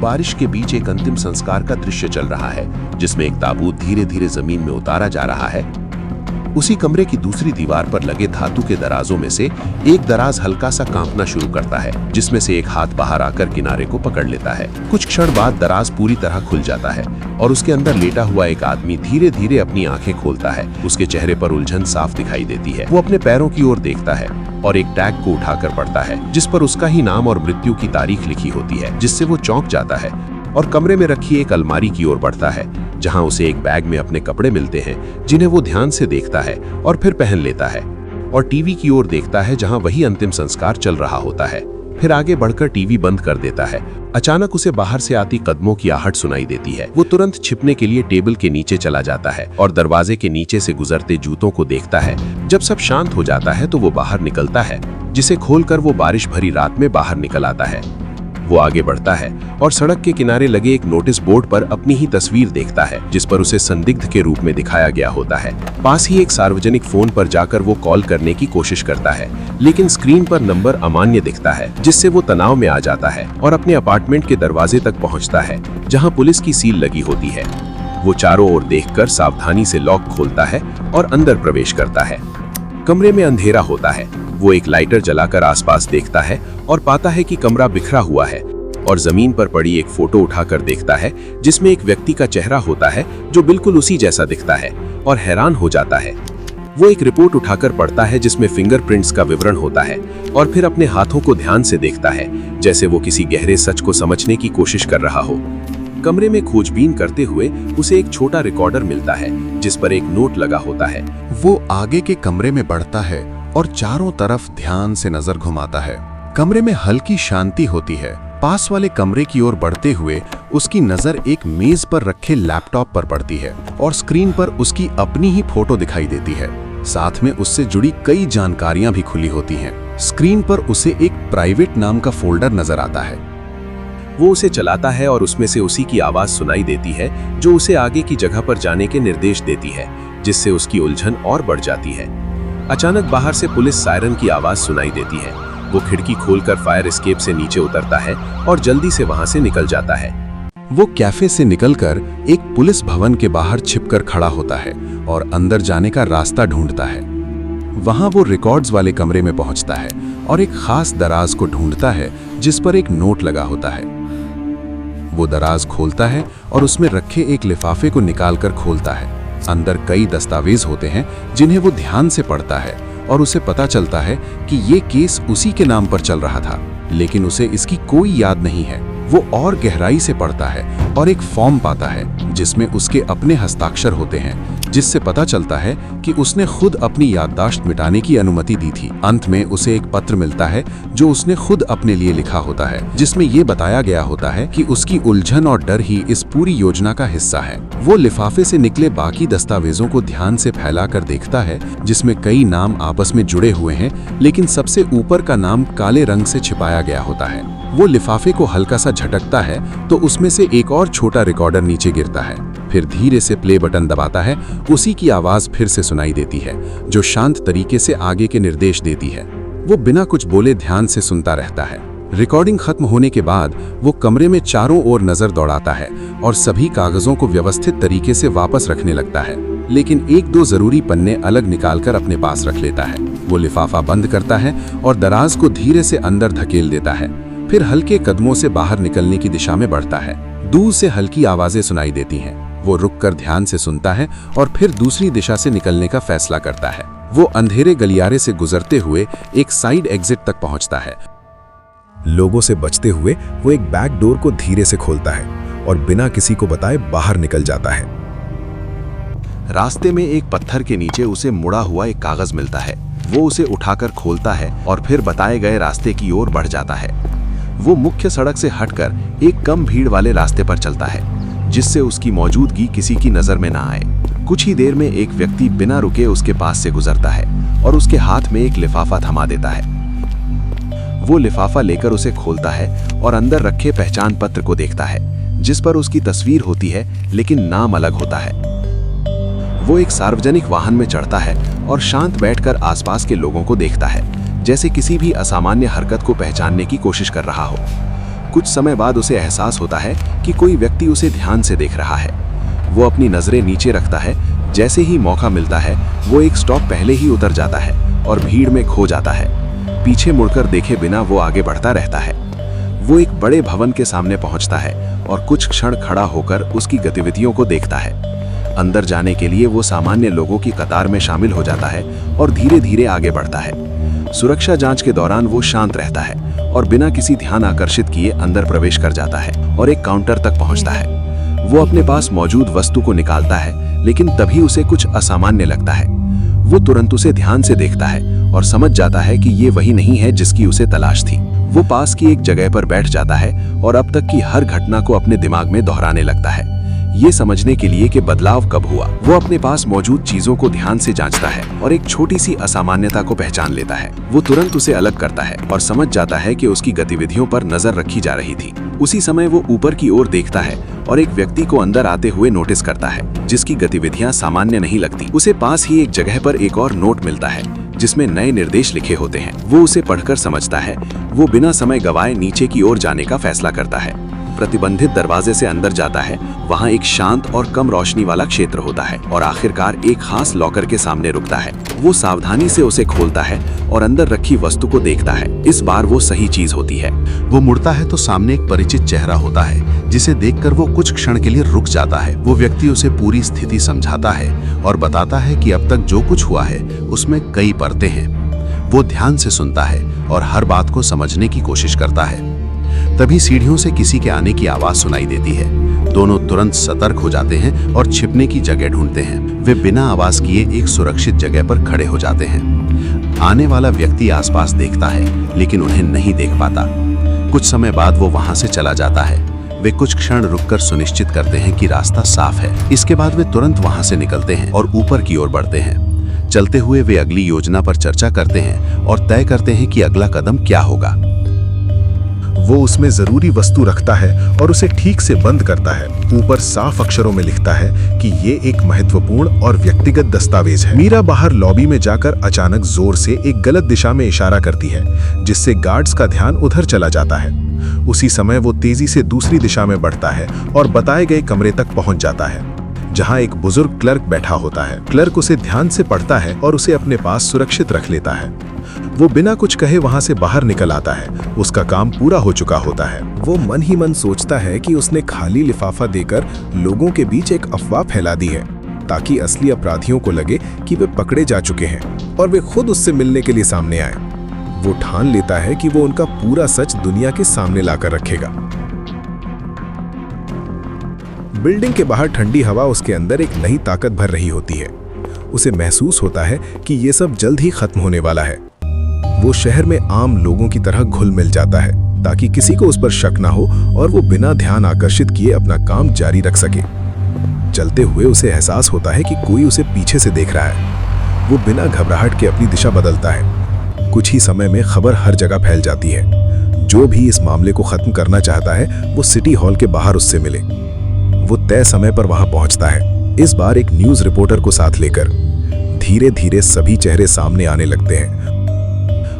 बारिश के बीच एक अंतिम संस्कार का दृश्य चल रहा है, जिसमें एक ताबूत धीरे धीरे जमीन में उतारा जा रहा है। उसी कमरे की दूसरी दीवार पर लगे धातु के दराजों में से एक दराज हल्का सा कांपना शुरू करता है, जिसमें से एक हाथ बाहर आकर किनारे को पकड़ लेता है। कुछ क्षण बाद दराज पूरी तरह खुल जाता है और उसके अंदर लेटा हुआ एक आदमी धीरे धीरे अपनी आंखें खोलता है। उसके चेहरे पर उलझन साफ दिखाई देती है। वो अपने पैरों की ओर देखता है और एक टैग को उठाकर पढ़ता है, जिस पर उसका ही नाम और मृत्यु की तारीख लिखी होती है, जिससे वो चौंक जाता है और कमरे में रखी एक अलमारी की ओर बढ़ता है, जहां उसे एक बैग में अपने कपड़े मिलते हैं, जिन्हें वो ध्यान से देखता है और फिर पहन लेता है, और टीवी की ओर देखता है जहां वही अंतिम संस्कार चल रहा होता है। फिर आगे बढ़कर टीवी बंद कर देता है। अचानक उसे बाहर से आती कदमों की आहट सुनाई देती है। वो तुरंत छिपने के लिए टेबल के नीचे चला जाता है और दरवाजे के नीचे से गुजरते जूतों को देखता है। जब सब शांत हो जाता है तो वो बाहर निकलता है, जिसे खोलकर वो बारिश भरी रात में बाहर निकल आता है। वो आगे बढ़ता है और सड़क के किनारे लगे एक नोटिस बोर्ड पर अपनी ही तस्वीर देखता है, जिस पर उसे संदिग्ध के रूप में दिखाया गया होता है। पास ही एक सार्वजनिक फोन पर जाकर वो कॉल करने की कोशिश करता है, लेकिन स्क्रीन पर नंबर अमान्य दिखता है, जिससे वो तनाव में आ जाता है और अपने अपार्टमेंट के दरवाजे तक पहुंचता है, जहां पुलिस की सील लगी होती है। वो चारों ओर देखकर सावधानी से लॉक खोलता है और अंदर प्रवेश करता है। कमरे में अंधेरा होता है। वो एक लाइटर जलाकर आसपास देखता है और पाता है कि कमरा बिखरा हुआ है, और जमीन पर पड़ी एक फोटो उठाकर देखता है, जिसमें एक व्यक्ति का चेहरा होता है जो बिल्कुल उसी जैसा दिखता है, और हैरान हो जाता है। वो एक रिपोर्ट उठाकर पढ़ता है, जिसमें फिंगरप्रिंट्स का विवरण होता है, और फिर अपने हाथों को ध्यान से देखता है, जैसे वो किसी गहरे सच को समझने की कोशिश कर रहा हो। कमरे में खोजबीन करते हुए उसे एक छोटा रिकॉर्डर मिलता है, जिस पर एक नोट लगा होता है। वो आगे के कमरे में बढ़ता है और चारों तरफ ध्यान से नजर घुमाता है। कमरे में हल्की शांति होती है। पास वाले कमरे की ओर बढ़ते हुए उसकी नजर एक मेज पर रखे लैपटॉप पर पड़ती है और स्क्रीन पर उसकी अपनी ही फोटो दिखाई देती है। साथ में उससे जुड़ी कई जानकारियां भी खुली होती हैं। स्क्रीन पर उसे एक प्राइवेट नाम का फोल्डर नजर आता है। वो उसे चलाता है और उसमें से उसी की आवाज सुनाई देती है, जो उसे आगे की जगह पर जाने के निर्देश देती है, जिससे उसकी उलझन और बढ़ जाती है। अचानक बाहर से पुलिस सायरन की आवाज सुनाई देती है। वो खिड़की खोलकर फायर एस्केप से नीचे उतरता है और जल्दी से वहां से निकल जाता है। वो कैफे से निकलकर एक पुलिस भवन के बाहर छिपकर खड़ा होता है और अंदर जाने का रास्ता ढूंढता है। वहां वो रिकॉर्ड्स वाले कमरे में पहुंचता है और एक खास दराज को ढूंढता है, जिस पर एक नोट लगा होता है। वो दराज खोलता है और उसमें रखे एक लिफाफे को निकालकर खोलता है। अंदर कई दस्तावेज होते हैं, जिन्हें वो ध्यान से पढ़ता है, और उसे पता चलता है कि ये केस उसी के नाम पर चल रहा था, लेकिन उसे इसकी कोई याद नहीं है। वो और गहराई से पढ़ता है और एक फॉर्म पाता है, जिसमें उसके अपने हस्ताक्षर होते हैं, जिससे पता चलता है कि उसने खुद अपनी याददाश्त मिटाने की अनुमति दी थी। अंत में उसे एक पत्र मिलता है, जो उसने खुद अपने लिए लिखा होता है, जिसमें ये बताया गया होता है कि उसकी उलझन और डर ही इस पूरी योजना का हिस्सा है। वो लिफाफे से निकले बाकी दस्तावेजों को ध्यान से फैलाकर देखता है, जिसमें कई नाम आपस में जुड़े हुए हैं, लेकिन सबसे ऊपर का नाम काले रंग से छिपाया गया होता है। वो लिफाफे को हल्का सा झटकता है तो उसमें से एक और छोटा रिकॉर्डर नीचे गिरता है। फिर धीरे से प्ले बटन दबाता है। उसी की आवाज फिर से सुनाई देती है, जो शांत तरीके से आगे के निर्देश देती है। वो बिना कुछ बोले ध्यान से सुनता रहता है। रिकॉर्डिंग खत्म होने के बाद वो कमरे में चारों ओर नजर दौड़ाता है और सभी कागजों को व्यवस्थित तरीके से वापस रखने लगता है, लेकिन एक दो जरूरी पन्ने अलग निकालकर अपने पास रख लेता है। वो लिफाफा बंद करता है और दराज को धीरे से अंदर धकेल देता है। फिर हल्के कदमों से बाहर निकलने की दिशा में बढ़ता है। दूर से हल्की आवाजें सुनाई देती हैं। वो रुककर ध्यान से सुनता है और फिर दूसरी दिशा से निकलने का फैसला करता है। वो अंधेरे गलियारे से गुजरते हुए एक साइड एग्जिट तक पहुंचता है। लोगों से बचते हुए वो एक बैक डोर को धीरे से खोलता है और बिना किसी को बताए बाहर निकल जाता है। रास्ते में एक पत्थर के नीचे उसे मुड़ा हुआ एक कागज मिलता है। वो उसे उठाकर खोलता है और फिर बताए गए रास्ते की ओर बढ़ जाता है। वो मुख्य सड़क से हटकर एक कम भीड़ वाले रास्ते पर चलता है, जिससे उसकी मौजूदगी किसी की नजर में ना आए। कुछ ही देर में एक व्यक्ति बिना रुके उसके पास से गुजरता है और उसके हाथ में एक लिफाफा थमा देता है। वो लिफाफा लेकर उसे खोलता है और अंदर रखे पहचान पत्र को देखता है, जिस पर उसकी तस्वीर होती है, लेकिन नाम अलग होता है। वो एक सार्वजनिक वाहन में चढ़ता है और शांत बैठकर आसपास के लोगों को देखता है, जैसे किसी भी असामान्य हरकत को पहचानने की कोशिश कर रहा हो। कुछ समय बाद उसे एहसास होता है कि कोई व्यक्ति उसे ध्यान से देख रहा है। वो अपनी नजरें नीचे रखता है। जैसे ही मौका मिलता है वो एक स्टॉप पहले ही उतर जाता है और भीड़ में खो जाता है। पीछे मुड़कर देखे बिना वो आगे बढ़ता रहता है। वो एक बड़े भवन के सामने पहुंचता है और कुछ क्षण खड़ा होकर उसकी गतिविधियों को देखता है। अंदर जाने के लिए वो सामान्य लोगों की कतार में शामिल हो जाता है और धीरे धीरे आगे बढ़ता है। सुरक्षा जांच के दौरान वो शांत रहता है और बिना किसी ध्यान आकर्षित किए अंदर प्रवेश कर जाता है और एक काउंटर तक पहुंचता है। वो अपने पास मौजूद वस्तु को निकालता है, लेकिन तभी उसे कुछ असामान्य लगता है। वो तुरंत उसे ध्यान से देखता है और समझ जाता है कि ये वही नहीं है जिसकी उसे तलाश थी। वो पास की एक जगह पर बैठ जाता है और अब तक की हर घटना को अपने दिमाग में दोहराने लगता है, ये समझने के लिए कि बदलाव कब हुआ। वो अपने पास मौजूद चीजों को ध्यान से जांचता है और एक छोटी सी असामान्यता को पहचान लेता है। वो तुरंत उसे अलग करता है और समझ जाता है कि उसकी गतिविधियों पर नजर रखी जा रही थी। उसी समय वो ऊपर की ओर देखता है और एक व्यक्ति को अंदर आते हुए नोटिस करता है, जिसकी गतिविधियां सामान्य नहीं लगती। उसे पास ही एक जगह पर एक और नोट मिलता है जिसमें नए निर्देश लिखे होते हैं। वो उसे पढ़कर समझता है। वो बिना समय गवाए नीचे की ओर जाने का फैसला करता है। प्रतिबंधित दरवाजे से अंदर जाता है। वहां एक शांत और कम रोशनी वाला क्षेत्र होता है और आखिरकार एक खास लॉकर के सामने रुकता है। वो सावधानी से उसे खोलता है और अंदर रखी वस्तु को देखता है। इस बार वो सही चीज होती है। वो मुड़ता है तो सामने एक परिचित चेहरा होता है, जिसे देखकर वो कुछ क्षण के लिए रुक जाता है। वो व्यक्ति उसे पूरी स्थिति समझाता है और बताता है कि अब तक जो कुछ हुआ है उसमें कई परतें हैं। वो ध्यान से सुनता है और हर बात को समझने की कोशिश करता है। तभी सीढ़ियों से किसी के आने की आवाज सुनाई देती है। दोनों तुरंत सतर्क हो जाते हैं और छिपने की जगह ढूंढते हैं। वे बिना आवाज किए एक सुरक्षित जगह पर खड़े हो जाते हैं। आने वाला व्यक्ति आसपास देखता है, लेकिन उन्हें नहीं देख पाता। कुछ समय बाद वो वहां से चला जाता है। वे कुछ क्षण रुककर सुनिश्चित करते हैं कि रास्ता साफ है। इसके बाद वे तुरंत वहां से निकलते हैं और ऊपर की ओर बढ़ते हैं। चलते हुए वे अगली योजना पर चर्चा करते हैं और तय करते हैं कि अगला कदम क्या होगा। वो उसमें जरूरी वस्तु रखता है और उसे ठीक से बंद करता है। ऊपर साफ अक्षरों में लिखता है कि ये एक महत्वपूर्ण और व्यक्तिगत दस्तावेज है। मीरा बाहर लॉबी में जाकर अचानक जोर से एक गलत दिशा में इशारा करती है, जिससे गार्ड्स का ध्यान उधर चला जाता है। उसी समय वो तेजी से दूसरी दिशा में बढ़ता है और बताए गए कमरे तक पहुंच जाता है, जहां एक बुजुर्ग क्लर्क बैठा होता है। क्लर्क उसे ध्यान से पढ़ता है और उसे अपने पास सुरक्षित रख लेता है। वो बिना कुछ कहे वहां से बाहर निकल आता है। उसका काम पूरा हो चुका होता है। वो मन ही मन सोचता है कि उसने खाली लिफाफा देकर लोगों के बीच एक अफवाह फैला दी है, ताकि असली अपराधियों को लगे कि वे पकड़े जा चुके हैं और वे खुद उससे मिलने के लिए सामने आए। वो ठान लेता है कि वो उनका पूरा सच दुनिया के सामने लाकर रखेगा। बिल्डिंग के बाहर ठंडी हवा उसके अंदर एक नई ताकत भर रही होती है। उसे महसूस होता है कि ये सब जल्द ही खत्म होने वाला है। वो शहर में आम लोगों की तरह घुल मिल जाता है, ताकि किसी को उस पर शक ना हो और वो बिना ध्यान आकर्षित किए अपना काम जारी रख सके। चलते हुए उसे एहसास होता है कि कोई उसे पीछे से देख रहा है। वो बिना घबराहट के अपनी दिशा बदलता है। कुछ ही समय में खबर हर जगह फैल जाती है। जो भी इस मामले को खत्म करना चाहता है वो सिटी हॉल के बाहर उससे मिले। वो तय समय पर वहां पहुंचता है, इस बार एक न्यूज रिपोर्टर को साथ लेकर। धीरे धीरे सभी चेहरे सामने आने लगते हैं।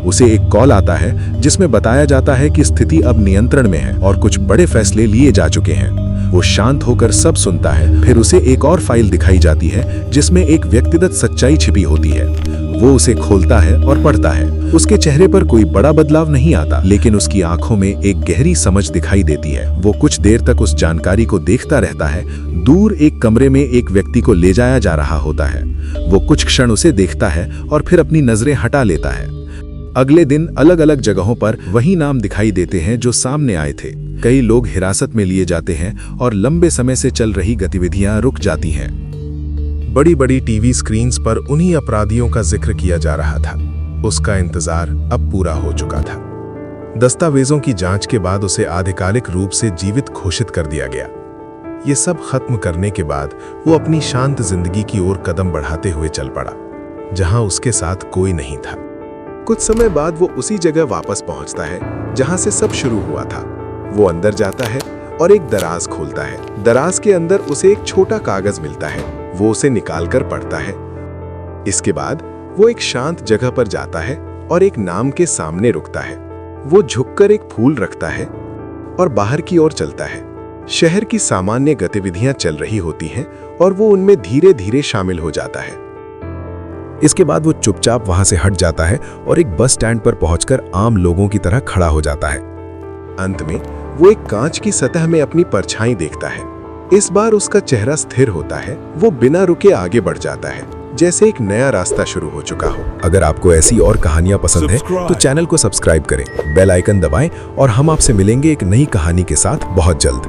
उसे एक कॉल आता है जिसमें बताया जाता है कि स्थिति अब नियंत्रण में है और कुछ बड़े फैसले लिए जा चुके हैं। वो शांत होकर सब सुनता है। फिर उसे एक और फाइल दिखाई जाती है जिसमें एक व्यक्तिगत सच्चाई छिपी होती है। वो उसे खोलता है और पढ़ता है। उसके चेहरे पर कोई बड़ा बदलाव नहीं आता, लेकिन उसकी आंखों में एक गहरी समझ दिखाई देती है। वो कुछ देर तक उस जानकारी को देखता रहता है। दूर एक कमरे में एक व्यक्ति को ले जाया जा रहा होता है। वो कुछ क्षण उसे देखता है और फिर अपनी नजरें हटा लेता है। अगले दिन अलग अलग जगहों पर वही नाम दिखाई देते हैं जो सामने आए थे। कई लोग हिरासत में लिए जाते हैं और लंबे समय से चल रही गतिविधियां रुक जाती हैं। बड़ी बड़ी टीवी स्क्रीन्स पर उन्हीं अपराधियों का जिक्र किया जा रहा था। उसका इंतजार अब पूरा हो चुका था। दस्तावेजों की जांच के बाद उसे आधिकारिक रूप से जीवित घोषित कर दिया गया। ये सब खत्म करने के बाद वो अपनी शांत जिंदगी की ओर कदम बढ़ाते हुए चल पड़ा, जहां उसके साथ कोई नहीं था। कुछ समय बाद वो उसी जगह वापस पहुंचता है जहां से सब शुरू हुआ था। वो अंदर जाता है और एक दराज खोलता है। दराज के अंदर उसे एक छोटा कागज मिलता है। वो उसे निकालकर पढ़ता है। इसके बाद वो एक शांत जगह पर जाता है और एक नाम के सामने रुकता है। वो झुककर एक फूल रखता है और बाहर की ओर चलता है। शहर की सामान्य गतिविधियां चल रही होती हैं और वो उनमें धीरे धीरे शामिल हो जाता है। इसके बाद वो चुपचाप वहां से हट जाता है और एक बस स्टैंड पर पहुंचकर आम लोगों की तरह खड़ा हो जाता है। अंत में वो एक कांच की सतह में अपनी परछाई देखता है। इस बार उसका चेहरा स्थिर होता है। वो बिना रुके आगे बढ़ जाता है, जैसे एक नया रास्ता शुरू हो चुका हो। अगर आपको ऐसी और कहानियां पसंद है तो चैनल को सब्सक्राइब करें, बेल आइकन दबाएं और हम आपसे मिलेंगे एक नई कहानी के साथ बहुत जल्द।